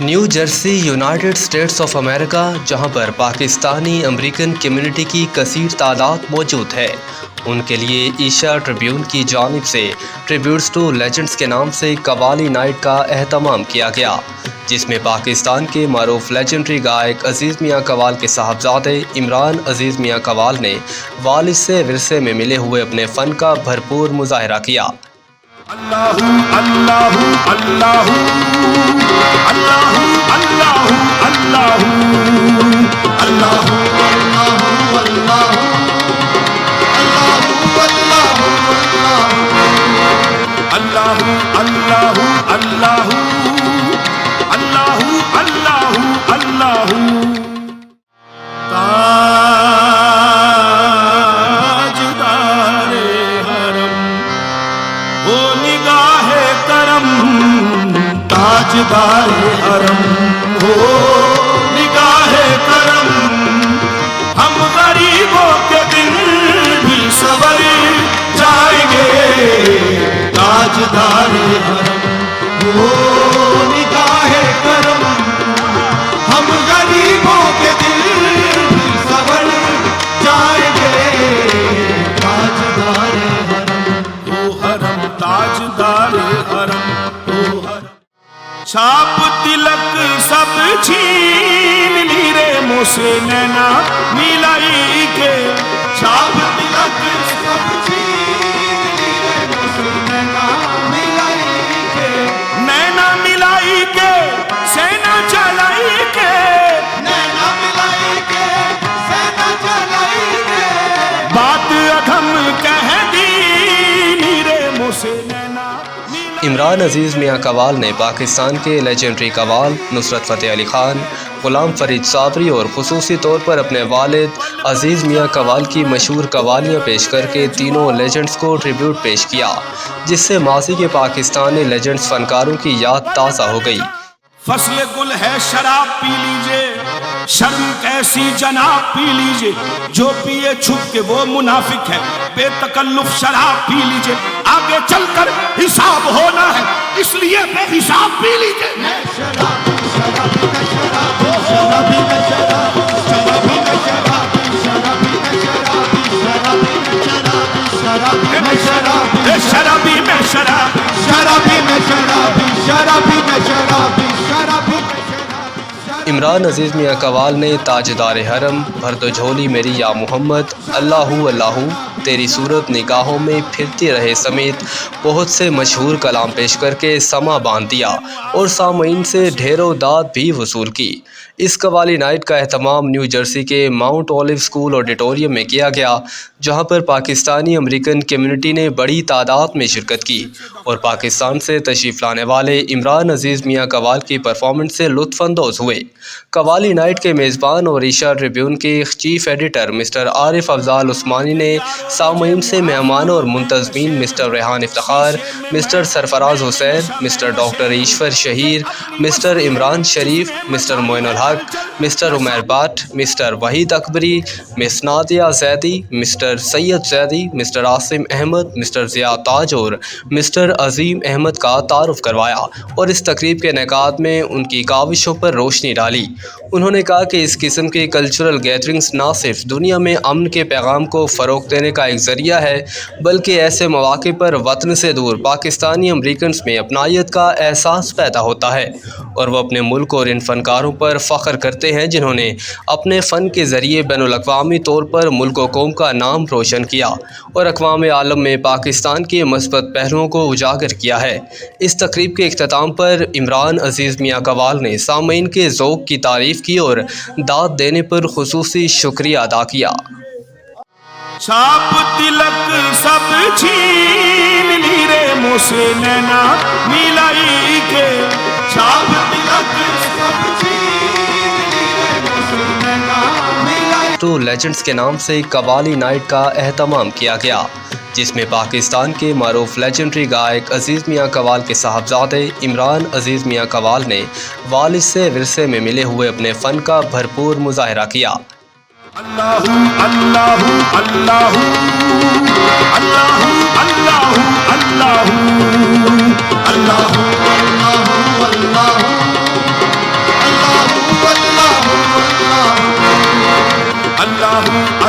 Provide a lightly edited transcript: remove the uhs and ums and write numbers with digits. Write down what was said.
New Jersey United States of America, جہاں پر Pakistani American community کی کثیر تعداد موجود ہے، ان کے لیے ایشیا ٹریبیون کی جانب سے ٹریبیوٹس ٹو لیجنڈز کے نام سے قوالی نائٹ کا اہتمام کیا گیا، جس میں پاکستان کے معروف لیجنڈری گائک عزیز میاں قوال کے صاحبزادے عمران عزیز میاں قوال نے والد سے ورثے میں ملے ہوئے اپنے فن کا بھرپور مظاہرہ کیا۔ اللہ اللہ اللہ اللہ اللہ اللہ اللہ اللہ تاجدار حرم ہو نگاہ کرم، ہم غریبوں کے دل بھی سنور جائیں گے، تاجدار حرم ہو نگاہ کرم، ہم غریبوں کے دل بھی سنور جائیں گے، تاجدار حرم ہو حرم، تاجدار حرم ہو حرم۔ چھاپ تلک سب چھین لی رے منہ سے نینا ملائی کے، چھاپ تلک سب چھین لی رے منہ سے نینا ملائی کے، نینا ملائی کے سینا چلائی کے، نینا ملائی کے سینا چلائی کے، بات ادھم کہہ دی میرے منہ سے نینا۔ عمران عزیز میاں قوال نے پاکستان کے لیجنڈری قوال نصرت فتح علی خان، غلام فرید صابری اور خصوصی طور پر اپنے والد عزیز میاں قوال کی مشہور قوالیاں پیش کر کے تینوں لیجنڈز کو ٹریبیوٹ پیش کیا، جس سے ماضی کے پاکستانی لیجنڈز فنکاروں کی یاد تازہ ہو گئی۔ فصل گل ہے شراب پی لیجئے، شرم کیسی جناب پی لیجئے، جو پیے چھپ کے وہ منافق ہے، بے تکلف شراب پی لیجئے، آگے چل کر حساب ہونا ہے، اس لیے بے حساب پی لیجئے۔ شرابی شرابی کا شراب، شرابی کا شراب، شرابی کا شراب، شرابی کا شراب، شرابی میں شراب، شرابی میں شراب، شرابی میں شراب، شرابی میں شراب، شرابی میں شراب۔ عمران عزیز میاں قوال نے تاجدار حرم، بھر دو جھولی میری یا محمد، اللہ اللہ، تیری صورت نگاہوں میں پھرتی رہے سمیت بہت سے مشہور کلام پیش کر کے سما باندھ دیا اور سامعین سے ڈھیروں داد بھی وصول کی۔ اس قوالی نائٹ کا اہتمام نیو جرسی کے ماؤنٹ اولیو اسکول آڈیٹوریم میں کیا گیا، جہاں پر پاکستانی امریکن کمیونٹی نے بڑی تعداد میں شرکت کی اور پاکستان سے تشریف لانے والے عمران عزیز میاں قوال کی پرفارمنس سے لطف اندوز ہوئے۔ قوالی نائٹ کے میزبان اور ایشیا ٹریبیون کے chief editor mister Arif Afzal Usmani نے سامعین سے مہمانوں اور منتظمین mister Rehan Iftikhar, mister Sarfaraz Hussain, mister doctor Ishwar Shaheer, mister Imran Sharif, mister Moin ul-Haq, mister Umair Butt, mister Waheed Akbari, miss Nadia Zaidi, mister Syed Zaidi, mister Asim Ahmed, mister Zia Taj اور مسٹر عظیم احمد کا تعارف کروایا اور اس تقریب کے انعقاد میں ان کی کاوشوں پر روشنی ڈالی۔ انہوں نے کہا کہ اس قسم کے کلچرل گیدرنگز نہ صرف دنیا میں امن کے پیغام کو فروغ دینے کا ایک ذریعہ ہے، بلکہ ایسے مواقع پر وطن سے دور پاکستانی امریکنز میں اپنائیت کا احساس پیدا ہوتا ہے اور وہ اپنے ملک اور ان فنکاروں پر فخر کرتے ہیں جنہوں نے اپنے فن کے ذریعے بین الاقوامی طور پر ملک و قوم کا نام روشن کیا اور اقوام عالم میں پاکستان کے مثبت پہلوؤں کو اجاگر کیا ہے۔ اس تقریب کے اختتام پر عمران عزیز میاں قوال نے سامعین کے ذوق کی تعریف کی اور داد دینے پر خصوصی شکریہ ادا کیا۔ چھاپ تلک سب چھین لی رے منہ سے نینا ملائی کے، چھاپ تلک سب چھین لی رے منہ سے نینا ملائی ٹو لیجنڈز کے نام سے قوالی نائٹ کا اہتمام کیا گیا، جس میں پاکستان کے معروف لیجنڈری گائک عزیز میاں قوال کے صاحبزادے عمران عزیز میاں قوال نے والد سے ورثے میں ملے ہوئے اپنے فن کا بھرپور مظاہرہ کیا۔ اللہ اللہ اللہ اللہ اللہ اللہ اللہ اللہ